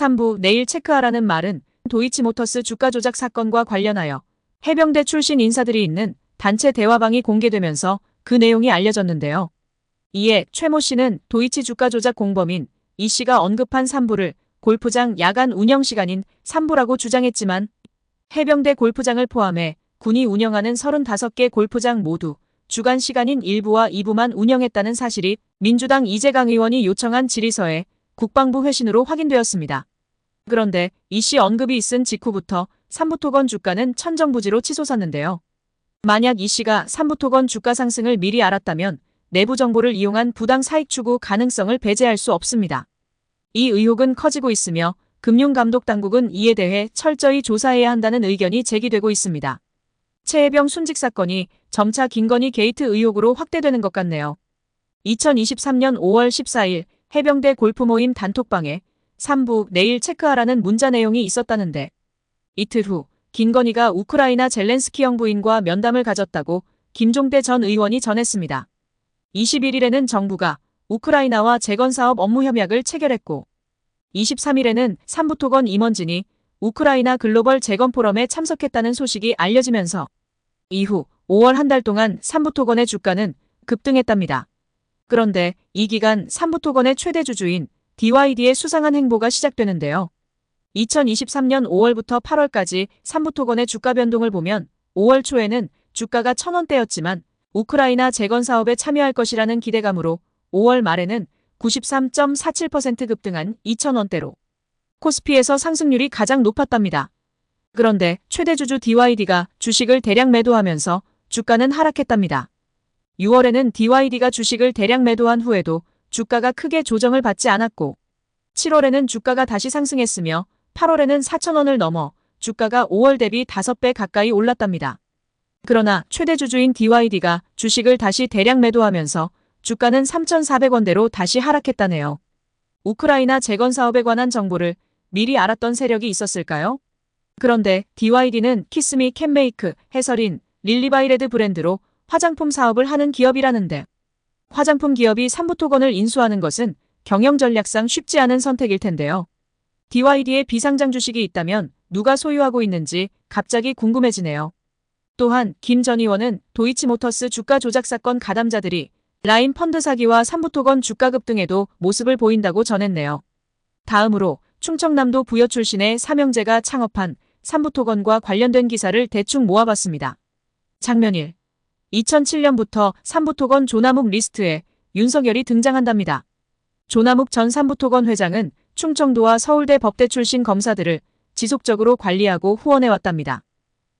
3부 내일 체크하라는 말은 도이치모터스 주가 조작 사건과 관련하여 해병대 출신 인사들이 있는 단체 대화방이 공개되면서 그 내용이 알려졌는데요. 이에 최모 씨는 도이치 주가 조작 공범인 이 씨가 언급한 3부를 골프장 야간 운영 시간인 3부라고 주장했지만 해병대 골프장을 포함해 군이 운영하는 35개 골프장 모두 주간 시간인 1부와 2부만 운영했다는 사실이 민주당 이재강 의원이 요청한 질의서에 국방부 회신으로 확인되었습니다. 그런데 이 씨 언급이 있은 직후부터 삼부토건 주가는 천정부지로 치솟았는데요. 만약 이 씨가 삼부토건 주가 상승을 미리 알았다면 내부 정보를 이용한 부당 사익 추구 가능성을 배제할 수 없습니다. 이 의혹은 커지고 있으며 금융감독당국은 이에 대해 철저히 조사해야 한다는 의견이 제기되고 있습니다. 최혜병 순직 사건이 점차 김건희 게이트 의혹으로 확대되는 것 같네요. 2023년 5월 14일 해병대 골프 모임 단톡방에 3부 내일 체크하라는 문자 내용이 있었다는데 이틀 후 김건희가 우크라이나 젤렌스키 형부인과 면담을 가졌다고 김종대 전 의원이 전했습니다. 21일에는 정부가 우크라이나와 재건사업 업무 협약을 체결했고 23일에는 삼부토건 임원진이 우크라이나 글로벌 재건 포럼에 참석했다는 소식이 알려지면서 이후 5월 한 달 동안 삼부토건의 주가는 급등했답니다. 그런데 이 기간 삼부토건의 최대 주주인 DYD의 수상한 행보가 시작되는데요. 2023년 5월부터 8월까지 삼부토건의 주가 변동을 보면 5월 초에는 주가가 1,000원대였지만 우크라이나 재건 사업에 참여할 것이라는 기대감으로 5월 말에는 93.47% 급등한 2,000원대로 코스피에서 상승률이 가장 높았답니다. 그런데 최대 주주 DYD가 주식을 대량 매도하면서 주가는 하락했답니다. 6월에는 DYD가 주식을 대량 매도한 후에도 주가가 크게 조정을 받지 않았고 7월에는 주가가 다시 상승했으며 8월에는 4,000원을 넘어 주가가 5월 대비 5배 가까이 올랐답니다. 그러나 최대 주주인 DYD가 주식을 다시 대량 매도하면서 주가는 3,400원대로 다시 하락했다네요. 우크라이나 재건 사업에 관한 정보를 미리 알았던 세력이 있었을까요? 그런데 DYD는 키스미 캔메이크, 해설인 릴리바이레드 브랜드로 화장품 사업을 하는 기업이라는데 화장품 기업이 삼부토건을 인수하는 것은 경영 전략상 쉽지 않은 선택일 텐데요. DYD의 비상장 주식이 있다면 누가 소유하고 있는지 갑자기 궁금해지네요. 또한 김 전 의원은 도이치모터스 주가 조작 사건 가담자들이 라인 펀드 사기와 삼부토건 주가 급등에도 모습을 보인다고 전했네요. 다음으로 충청남도 부여 출신의 삼형제가 창업한 삼부토건과 관련된 기사를 대충 모아봤습니다. 장면 1. 2007년부터 삼부토건 조남욱 리스트에 윤석열이 등장한답니다. 조남욱 전 삼부토건 회장은 충청도와 서울대 법대 출신 검사들을 지속적으로 관리하고 후원해왔답니다.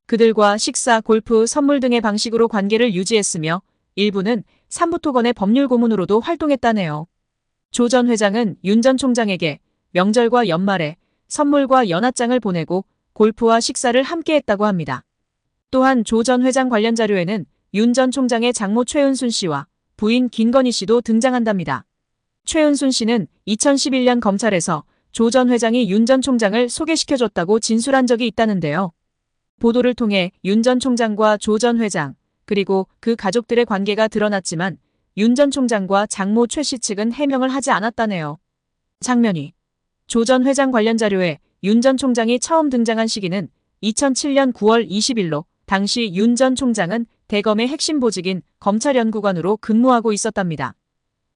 그들과 식사, 골프, 선물 등의 방식으로 관계를 유지했으며 일부는 삼부토건의 법률 고문으로도 활동했다네요. 조 전 회장은 윤 전 총장에게 명절과 연말에 선물과 연하장을 보내고 골프와 식사를 함께했다고 합니다. 또한 조 전 회장 관련 자료에는 윤 전 총장의 장모 최은순 씨와 부인 김건희 씨도 등장한답니다. 최은순 씨는 2011년 검찰에서 조 전 회장이 윤 전 총장을 소개시켜줬다고 진술한 적이 있다는데요. 보도를 통해 윤 전 총장과 조 전 회장, 그리고 그 가족들의 관계가 드러났지만 윤 전 총장과 장모 최 씨 측은 해명을 하지 않았다네요. 장면 2. 조 전 회장 관련 자료에 윤 전 총장이 처음 등장한 시기는 2007년 9월 20일로 당시 윤 전 총장은 대검의 핵심 보직인 검찰연구관으로 근무하고 있었답니다.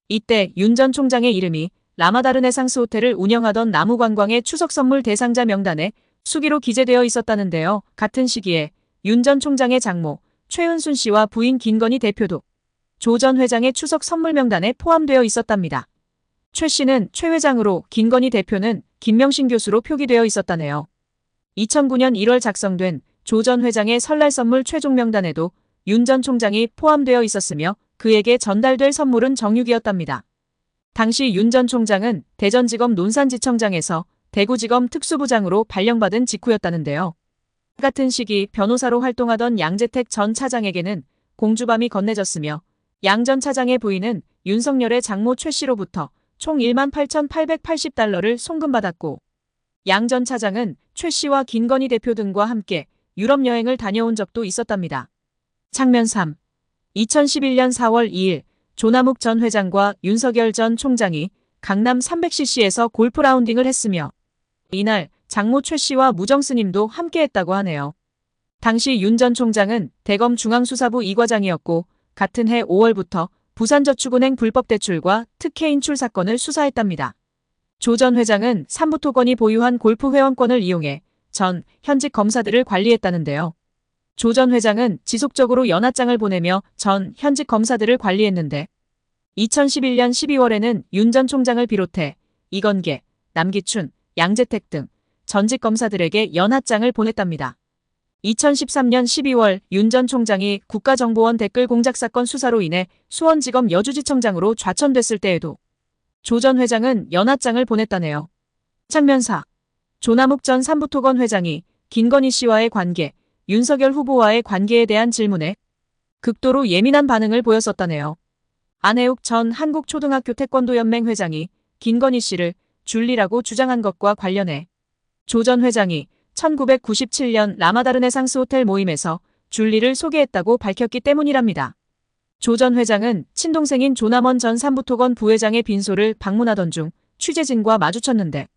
이때 윤 전 총장의 이름이 라마다르네상스 호텔을 운영하던 나무관광의 추석 선물 대상자 명단에 수기로 기재되어 있었다는데요. 같은 시기에 윤 전 총장의 장모 최은순 씨와 부인 김건희 대표도 조 전 회장의 추석 선물 명단에 포함되어 있었답니다. 최 씨는 최 회장으로 김건희 대표는 김명신 교수로 표기되어 있었다네요. 2009년 1월 작성된 조 전 회장의 설날 선물 최종 명단에도 윤 전 총장이 포함되어 있었으며 그에게 전달될 선물은 정육이었답니다. 당시 윤 전 총장은 대전지검 논산지청장에서 대구지검 특수부장으로 발령받은 직후였다는데요. 같은 시기 변호사로 활동하던 양재택 전 차장에게는 공주밤이 건네졌으며 양 전 차장의 부인은 윤석열의 장모 최 씨로부터 총 18,880달러를 송금받았고 양 전 차장은 최 씨와 김건희 대표 등과 함께 유럽 여행을 다녀온 적도 있었답니다. 장면 3. 2011년 4월 2일 조남욱 전 회장과 윤석열 전 총장이 강남 300cc에서 골프 라운딩을 했으며 이날 장모 최 씨와 무정 스님도 함께했다고 하네요. 당시 윤 전 총장은 대검 중앙수사부 2과장이었고 같은 해 5월부터 부산저축은행 불법 대출과 특혜 인출 사건을 수사했답니다. 조 전 회장은 삼부토건이 보유한 골프 회원권을 이용해 전 현직 검사들을 관리했다는데요. 조 전 회장은 지속적으로 연하장을 보내며 전 현직 검사들을 관리했는데 2011년 12월에는 윤 전 총장을 비롯해 이건계, 남기춘, 양재택 등 전직 검사들에게 연하장을 보냈답니다. 2013년 12월 윤 전 총장이 국가정보원 댓글 공작 사건 수사로 인해 수원지검 여주지청장으로 좌천됐을 때에도 조 전 회장은 연하장을 보냈다네요. 장면사 조남욱 전 삼부토건 회장이 김건희 씨와의 관계, 윤석열 후보와의 관계에 대한 질문에 극도로 예민한 반응을 보였었다네요. 안혜욱 전 한국초등학교 태권도연맹 회장이 김건희 씨를 줄리라고 주장한 것과 관련해 조 전 회장이 1997년 라마다르네상스 호텔 모임에서 줄리를 소개했다고 밝혔기 때문이랍니다. 조 전 회장은 친동생인 조남원 전 삼부토건 부회장의 빈소를 방문하던 중 취재진과 마주쳤는데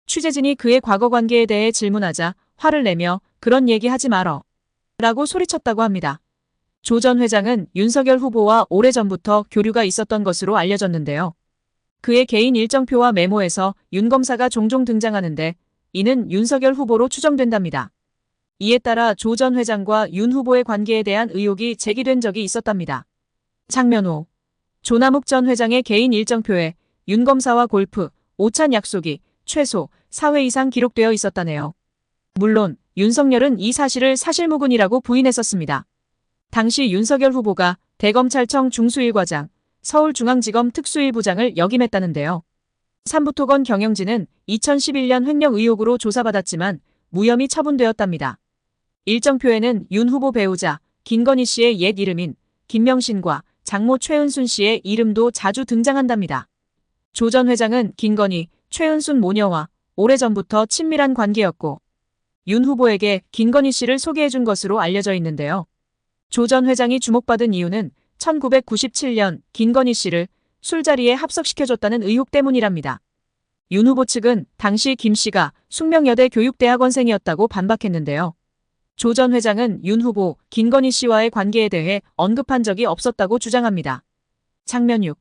취재진이 그의 과거 관계에 대해 질문하자 화를 내며 그런 얘기 하지 말어 라고 소리쳤다고 합니다. 조 전 회장은 윤석열 후보와 오래전부터 교류가 있었던 것으로 알려졌는데요. 그의 개인 일정표와 메모에서 윤 검사가 종종 등장하는데 이는 윤석열 후보로 추정된답니다. 이에 따라 조 전 회장과 윤 후보의 관계에 대한 의혹이 제기된 적이 있었답니다. 장면호 조남욱 전 회장의 개인 일정표에 윤 검사와 골프, 오찬 약속이 최소 4회 이상 기록되어 있었다네요. 물론 윤석열은 이 사실을 사실무근이라고 부인했었습니다. 당시 윤석열 후보가 대검찰청 중수일과장, 서울중앙지검 특수일부장을 역임했다는데요. 삼부토건 경영진은 2011년 횡령 의혹으로 조사받았지만 무혐의 처분되었답니다. 일정표에는 윤 후보 배우자 김건희 씨의 옛 이름인 김명신과 장모 최은순 씨의 이름도 자주 등장한답니다. 조 전 회장은 김건희, 최은순 모녀와 오래전부터 친밀한 관계였고 윤 후보에게 김건희 씨를 소개해준 것으로 알려져 있는데요. 조 전 회장이 주목받은 이유는 1997년 김건희 씨를 술자리에 합석시켜줬다는 의혹 때문이랍니다. 윤 후보 측은 당시 김 씨가 숙명여대 교육대학원생이었다고 반박했는데요. 조 전 회장은 윤 후보, 김건희 씨와의 관계에 대해 언급한 적이 없었다고 주장합니다. 장면 6.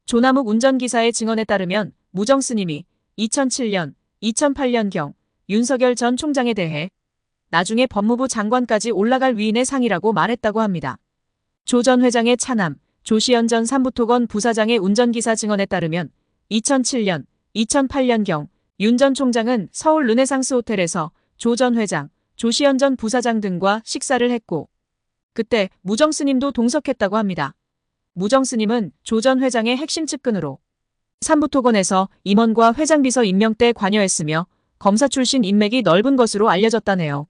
조남욱 운전기사의 증언에 따르면 무정 스님이 2007년, 2008년경 윤석열 전 총장에 대해 나중에 법무부 장관까지 올라갈 위인의 상이라고 말했다고 합니다. 조 전 회장의 차남, 조시연 전 삼부토건 부사장의 운전기사 증언에 따르면 2007년, 2008년경 윤 전 총장은 서울 르네상스 호텔에서 조 전 회장, 조시연 전 부사장 등과 식사를 했고 그때 무정 스님도 동석했다고 합니다. 무정 스님은 조 전 회장의 핵심 측근으로 삼부토건에서 임원과 회장 비서 임명 때 관여했으며 검사 출신 인맥이 넓은 것으로 알려졌다네요.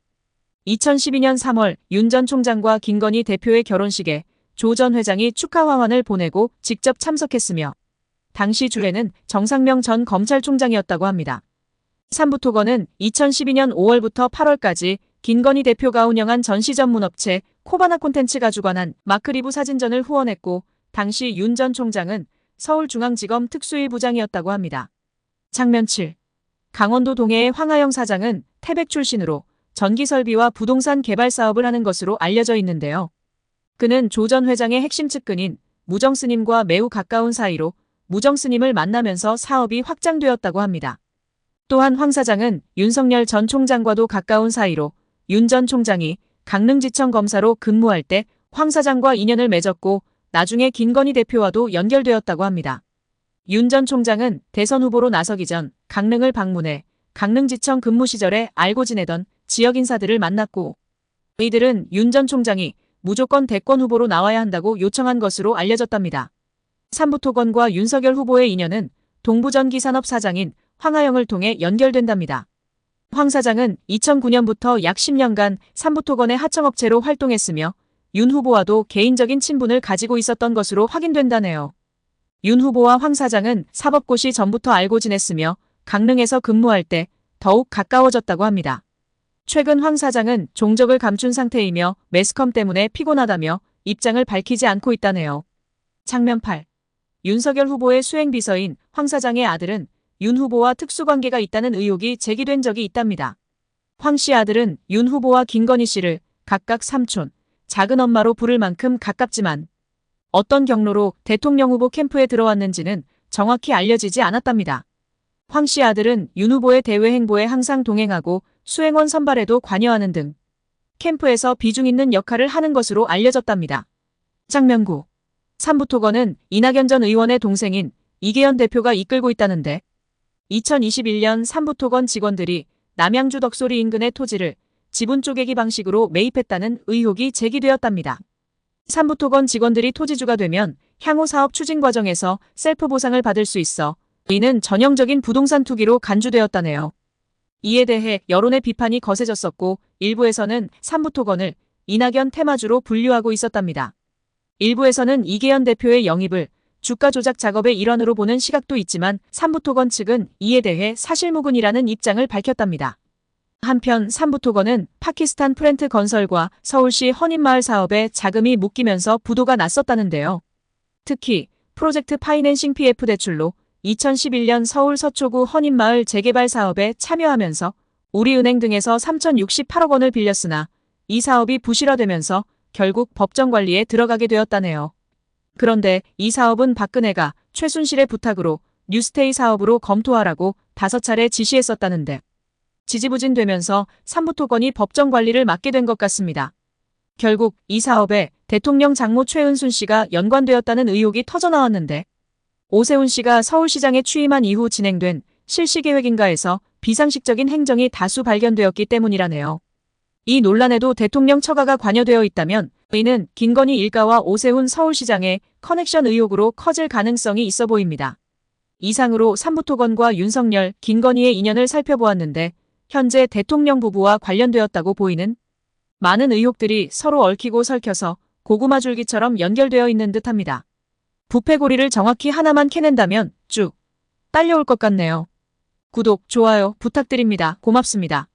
2012년 3월 윤 전 총장과 김건희 대표의 결혼식에 조 전 회장이 축하 화환을 보내고 직접 참석했으며 당시 주례는 정상명 전 검찰총장이었다고 합니다. 삼부토건은 2012년 5월부터 8월까지 김건희 대표가 운영한 전시 전문업체 코바나 콘텐츠가 주관한 마크리브 사진전을 후원했고 당시 윤 전 총장은 서울중앙지검 특수일부장이었다고 합니다. 장면 7. 강원도 동해의 황하영 사장은 태백 출신으로 전기설비와 부동산 개발 사업을 하는 것으로 알려져 있는데요. 그는 조 전 회장의 핵심 측근인 무정 스님과 매우 가까운 사이로 무정 스님을 만나면서 사업이 확장되었다고 합니다. 또한 황 사장은 윤석열 전 총장과도 가까운 사이로 윤 전 총장이 강릉지청 검사로 근무할 때 황 사장과 인연을 맺었고 나중에 김건희 대표와도 연결되었다고 합니다. 윤 전 총장은 대선 후보로 나서기 전 강릉을 방문해 강릉지청 근무 시절에 알고 지내던 지역 인사들을 만났고 이들은 윤 전 총장이 무조건 대권 후보로 나와야 한다고 요청한 것으로 알려졌답니다. 삼부토건과 윤석열 후보의 인연은 동부전기산업 사장인 황하영을 통해 연결된답니다. 황 사장은 2009년부터 약 10년간 삼부토건의 하청업체로 활동했으며 윤 후보와도 개인적인 친분을 가지고 있었던 것으로 확인된다네요. 윤 후보와 황 사장은 사법고시 전부터 알고 지냈으며 강릉에서 근무할 때 더욱 가까워졌다고 합니다. 최근 황 사장은 종적을 감춘 상태이며 매스컴 때문에 피곤하다며 입장을 밝히지 않고 있다네요. 장면 8. 윤석열 후보의 수행비서인 황 사장의 아들은 윤 후보와 특수관계가 있다는 의혹이 제기된 적이 있답니다. 황 씨 아들은 윤 후보와 김건희 씨를 각각 삼촌, 작은 엄마로 부를 만큼 가깝지만 어떤 경로로 대통령 후보 캠프에 들어왔는지는 정확히 알려지지 않았답니다. 황 씨 아들은 윤 후보의 대외 행보에 항상 동행하고 수행원 선발에도 관여하는 등 캠프에서 비중 있는 역할을 하는 것으로 알려졌답니다. 장명구 삼부토건은 이낙연 전 의원의 동생인 이계현 대표가 이끌고 있다는데 2021년 삼부토건 직원들이 남양주 덕소리 인근의 토지를 지분 쪼개기 방식으로 매입했다는 의혹이 제기되었답니다. 삼부토건 직원들이 토지주가 되면 향후 사업 추진 과정에서 셀프 보상을 받을 수 있어 이는 전형적인 부동산 투기로 간주되었다네요. 이에 대해 여론의 비판이 거세졌었고 일부에서는 삼부토건을 이낙연 테마주로 분류하고 있었답니다. 일부에서는 이계현 대표의 영입을 주가 조작 작업의 일환으로 보는 시각도 있지만 삼부토건 측은 이에 대해 사실무근이라는 입장을 밝혔답니다. 한편 삼부토건은 파키스탄 프렌트 건설과 서울시 헌인마을 사업에 자금이 묶이면서 부도가 났었다는데요. 특히 프로젝트 파이낸싱 PF 대출로 2011년 서울 서초구 헌인마을 재개발 사업에 참여하면서 우리은행 등에서 3,068억 원을 빌렸으나 이 사업이 부실화되면서 결국 법정 관리에 들어가게 되었다네요. 그런데 이 사업은 박근혜가 최순실의 부탁으로 뉴스테이 사업으로 검토하라고 5차례 지시했었다는데 지지부진되면서 삼부토건이 법정 관리를 맡게 된 것 같습니다. 결국 이 사업에 대통령 장모 최은순 씨가 연관되었다는 의혹이 터져나왔는데 오세훈 씨가 서울시장에 취임한 이후 진행된 실시계획인가에서 비상식적인 행정이 다수 발견되었기 때문이라네요. 이 논란에도 대통령 처가가 관여되어 있다면 이는 김건희 일가와 오세훈 서울시장의 커넥션 의혹으로 커질 가능성이 있어 보입니다. 이상으로 삼부토건과 윤석열, 김건희의 인연을 살펴보았는데 현재 대통령 부부와 관련되었다고 보이는 많은 의혹들이 서로 얽히고 설켜서 고구마 줄기처럼 연결되어 있는 듯합니다. 부패고리를 정확히 하나만 캐낸다면 쭉 딸려올 것 같네요. 구독, 좋아요 부탁드립니다. 고맙습니다.